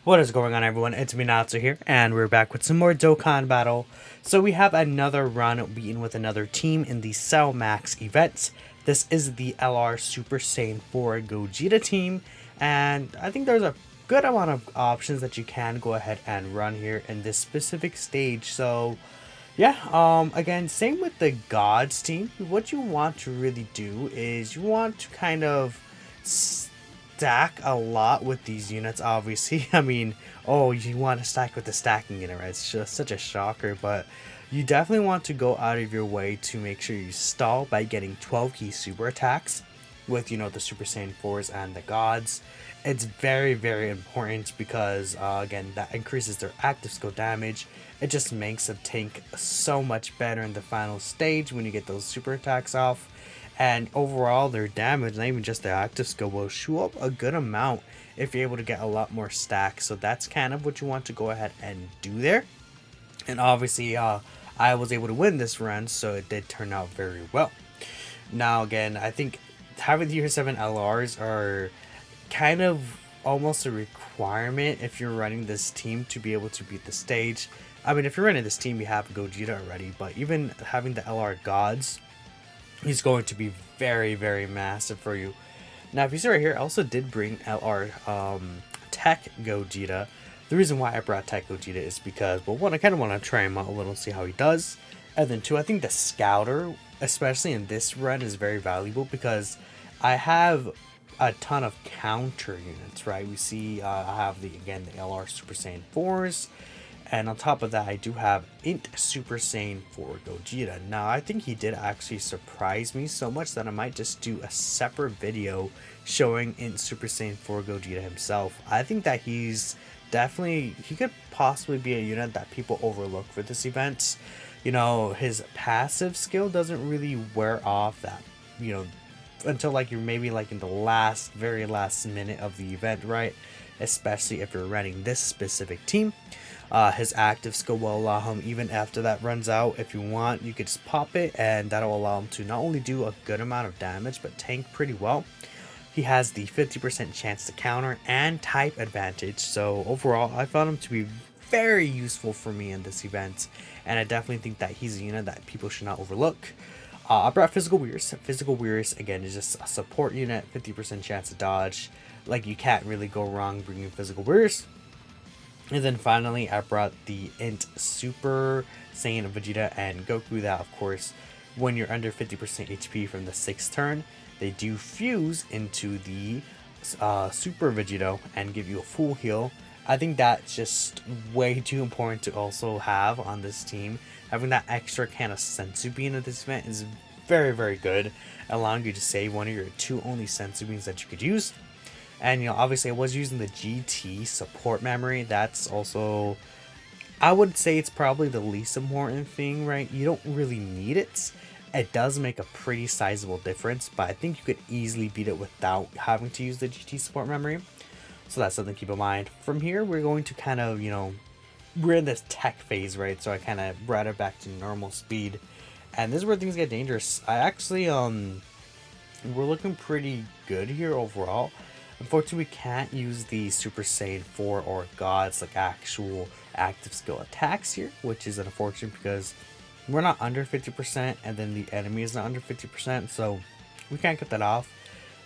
What is going on, everyone? It's me, Natsu here, and we're back with some more Dokkan battle. So we have another run beaten with another team in the Cell Max events. This is the LR Super Saiyan 4 Gogeta team, and I think there's a good amount of options that you can go ahead and run here in this specific stage. So yeah, again, same with the Gods team. What you want to really do is you want to kind of stack a lot with these units, obviously. I mean, oh, you want to stack with the stacking unit, right? It's just such a shocker, but you definitely want to go out of your way to make sure you stall by getting 12 key super attacks with, the Super Saiyan 4s and the Gods. It's very, very important because, again, that increases their active skill damage. It just makes a tank so much better in the final stage when you get those super attacks off. And overall, their damage, not even just their active skill, will shoot up a good amount if you're able to get a lot more stacks. So that's kind of what you want to go ahead and do there. And obviously, I was able to win this run, so it did turn out very well. Now, again, I think having the Tier 7 LRs are kind of almost a requirement if you're running this team to be able to beat the stage. I mean, if you're running this team, you have Gogeta already, but even having the LR Gods is going to be very, very massive for you. Now, if you see right here, I also did bring LR Tech Gogeta. The reason why I brought Tech Gogeta is because, well, one, I kind of want to try him out a little, see how he does. And then two, I think the Scouter, especially in this run, is very valuable because I have a ton of counter units, right? We see I have the LR Super Saiyan 4s, and on top of that I do have Int Super Saiyan 4 Gogeta. Now I think he did actually surprise me so much that I might just do a separate video showing Int Super Saiyan 4 Gogeta himself. I think that he could possibly be a unit that people overlook for this event. His passive skill doesn't really wear off that, until like you're maybe like in the very last minute of the event, right? Especially if you're running this specific team. His active skill will allow him, even after that runs out, if you want, you could just pop it, and that'll allow him to not only do a good amount of damage, but tank pretty well. He has the 50% chance to counter and type advantage, so overall, I found him to be very useful for me in this event, and I definitely think that he's a unit that people should not overlook. I brought Physical Weirs. Physical Weirs, again, is just a support unit, 50% chance to dodge. Like, you can't really go wrong bringing Physical Weirs. And then finally, I brought the Int Super Saiyan Vegeta and Goku. That, of course, when you're under 50% HP from the 6th turn, they do fuse into the Super Vegito and give you a full heal. I think that's just way too important to also have on this team. Having that extra kind of sensu bean at this event is very, very good, allowing you to save one of your two only sensu beans that you could use. And obviously I was using the GT support memory. That's also, I would say it's probably the least important thing, right? You don't really need it. It does make a pretty sizable difference, but I think you could easily beat it without having to use the GT support memory. So that's something to keep in mind. From here, we're going to kind of, we're in this tech phase, right? So I kind of brought it back to normal speed. And this is where things get dangerous. I actually, we're looking pretty good here overall. Unfortunately, we can't use the Super Saiyan 4 or Gods, like actual active skill attacks here, which is unfortunate because we're not under 50%, and then the enemy is not under 50%, so we can't get that off.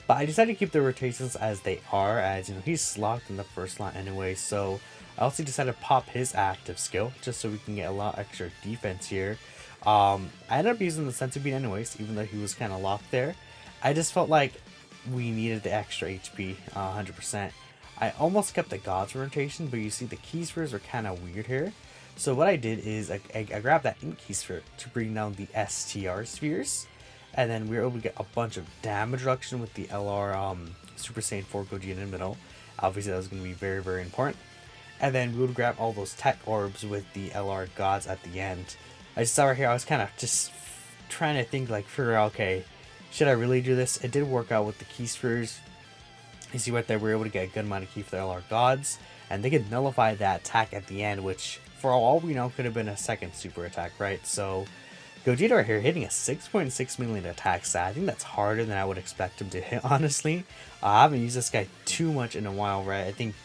But I decided to keep the rotations as they are, as he's locked in the first line anyway. So I also decided to pop his active skill just so we can get a lot extra defense here. I ended up using the sensu bean anyways, even though he was kind of locked there. I just felt like we needed the extra HP, 100%. I almost kept the Gods rotation, but you see the key spheres are kind of weird here. So what I did is I grabbed that Ink key sphere to bring down the STR spheres. And then we were able to get a bunch of damage reduction with the LR Super Saiyan 4 Gogeta in the middle. Obviously, that was going to be very, very important. And then we would grab all those tech orbs with the LR Gods at the end. I just saw right here, I was kind of just trying to think, figure out, okay, should I really do this? It did work out with the key spheres. You see right there, we were able to get a good amount of key for the LR Gods. And they could nullify that attack at the end, which, for all we know, could have been a second super attack, right? So Gogeta right here hitting a 6.6 million attack stat. I think that's harder than I would expect him to hit, honestly. I haven't used this guy too much in a while, right? I think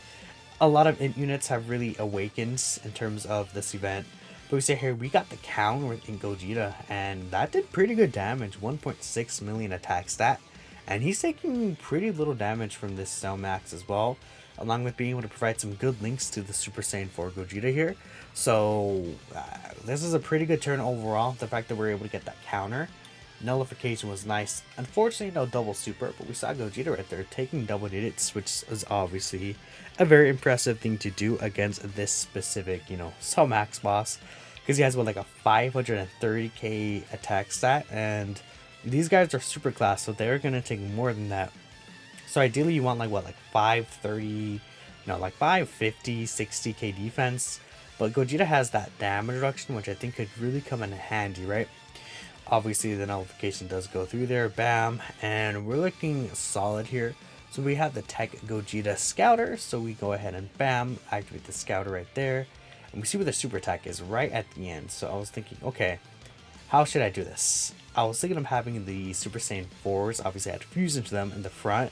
a lot of int units have really awakened in terms of this event. But we say here, we got the counter with Int Gogeta, and that did pretty good damage, 1.6 million attack stat. And he's taking pretty little damage from this Cell Max as well, along with being able to provide some good links to the Super Saiyan 4 Gogeta here. So this is a pretty good turn overall. The fact that we're able to get that counter. Nullification was nice. Unfortunately, no double super, but we saw Gogeta right there taking double digits, which is obviously a very impressive thing to do against this specific, Cell Max boss. Because he has, like a 530k attack stat, and these guys are super class, so they're going to take more than that. So ideally, you want, like 530, like 550, 60k defense. But Gogeta has that damage reduction, which I think could really come in handy, right? Obviously, the nullification does go through there, bam, and we're looking solid here. So we have the Tech Gogeta Scouter, so we go ahead and bam, activate the Scouter right there. And we see where the super attack is right at the end. So I was thinking, okay, how should I do this? I was thinking of having the Super Saiyan 4s, obviously I had to fuse into them in the front.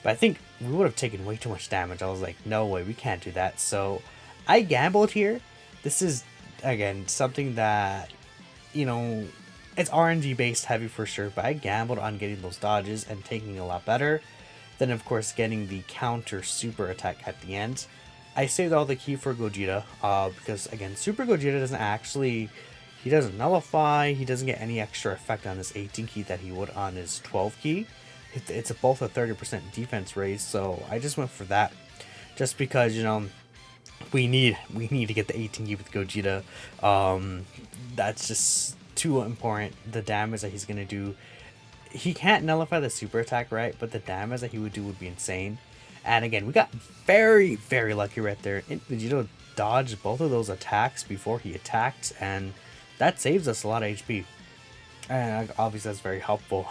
But I think we would have taken way too much damage. I was like, no way, we can't do that. So I gambled here. This is, again, something that, it's RNG based heavy for sure, but I gambled on getting those dodges and taking a lot better. Then of course getting the counter super attack at the end. I saved all the key for Gogeta, because again, Super Gogeta doesn't actually, he doesn't nullify, he doesn't get any extra effect on his 18 key that he would on his 12 key. It's both a 30% defense raise, so I just went for that. Just because, we need to get the 18 key with Gogeta. That's just too important. The damage that he's gonna do, he can't nullify the super attack, right? But the damage that he would do would be insane. And again, we got very, very lucky right there. Vegeta dodged both of those attacks before he attacked, and that saves us a lot of HP. And obviously that's very helpful,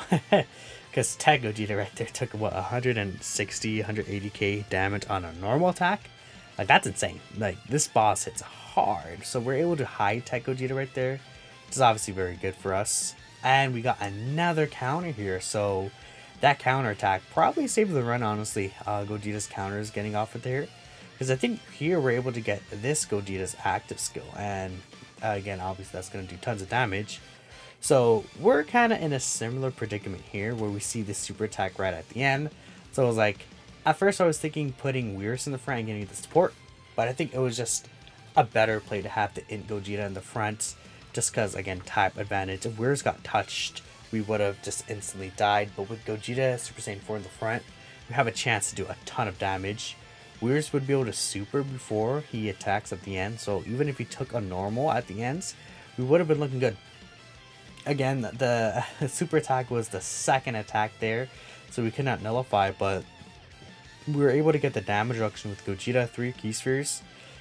because Tech Gogeta right there took what, 160, 180k damage on a normal attack. Like, that's insane. Like, this boss hits hard, so we're able to hide Tech Gogeta right there, which is obviously very good for us. And we got another counter here, so that counter attack probably saved the run, honestly. Gogeta's counter is getting off of there, because I think here we're able to get this Gogeta's active skill, and again, obviously that's going to do tons of damage. So we're kind of in a similar predicament here, where we see this super attack right at the end. So I was like, at first I was thinking putting Weirus in the front and getting the support, but I think it was just a better play to have the Int Gogeta in the front, just because, again, type advantage. If Weirus got touched, we would have just instantly died, but with Gogeta Super Saiyan 4 in the front, we have a chance to do a ton of damage. Weirus would be able to super before he attacks at the end, so even if he took a normal at the ends, we would have been looking good. Again, the super attack was the second attack there, so we could not nullify, but we were able to get the damage reduction with Gogeta, 3 key spheres,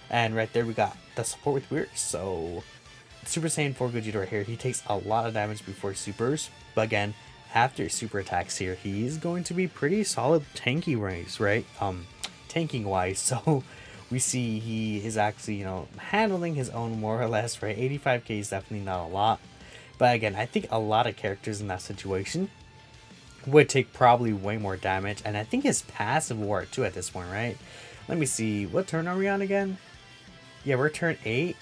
and right there we got the support with Weirus. So Super Saiyan 4 Gogeta right here, he takes a lot of damage before he supers, but again, after super attacks here, he's going to be pretty solid tanky wise, right? Tanking wise, so we see he is actually, handling his own more or less, right? 85k is definitely not a lot, but again, I think a lot of characters in that situation would take probably way more damage, and I think his passive wore too at this point, right? Let me see, what turn are we on again? Yeah, we're turn 8.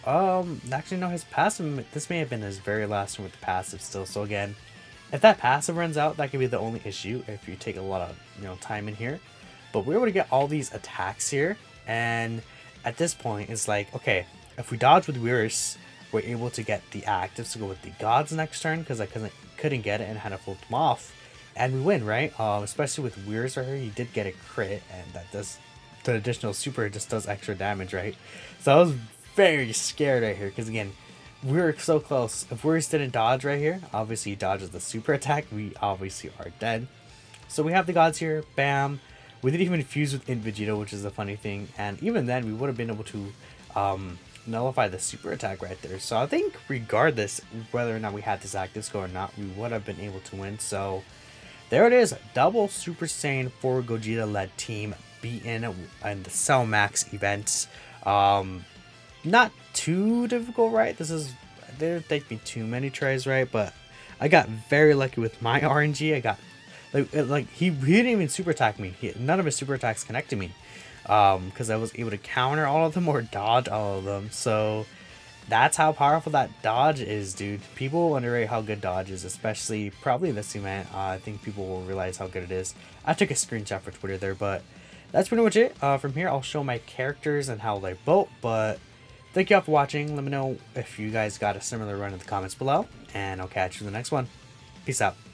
Actually no, his passive, this may have been his very last one with the passive still. So again, if that passive runs out, that could be the only issue if you take a lot of, time in here. But we're able to get all these attacks here, and at this point, it's like, okay, if we dodge with Weirus, we're able to get the actives to go with the gods next turn, because I couldn't get it and had to flip them off, and we win, right? Especially with Weirus right here, he did get a crit, and that does, the additional super just does extra damage, right? So I was very scared right here, because again, we were so close. If Weirus didn't dodge right here, obviously he dodges the super attack, we obviously are dead. So we have the gods here, bam. We didn't even fuse with Int Vegeta, which is a funny thing, and even then we would have been able to nullify the super attack right there. So I think regardless whether or not we had this active skill or not, we would have been able to win. So there it is, double Super Saiyan 4 Gogeta led team beaten in the Cell Max events. Not too difficult, right? It didn't take me too many tries, right? But I got very lucky with my RNG. I got like he didn't even super attack me. None of his super attacks connected me. because I was able to counter all of them or dodge all of them. So that's how powerful that dodge is, dude. People underrate how good dodge is, especially probably in this event. I think people will realize how good it is. I took a screenshot for Twitter there, but that's pretty much it. From here, I'll show my characters and how they vote, but thank you all for watching. Let me know if you guys got a similar run in the comments below, and I'll catch you in the next one. Peace out.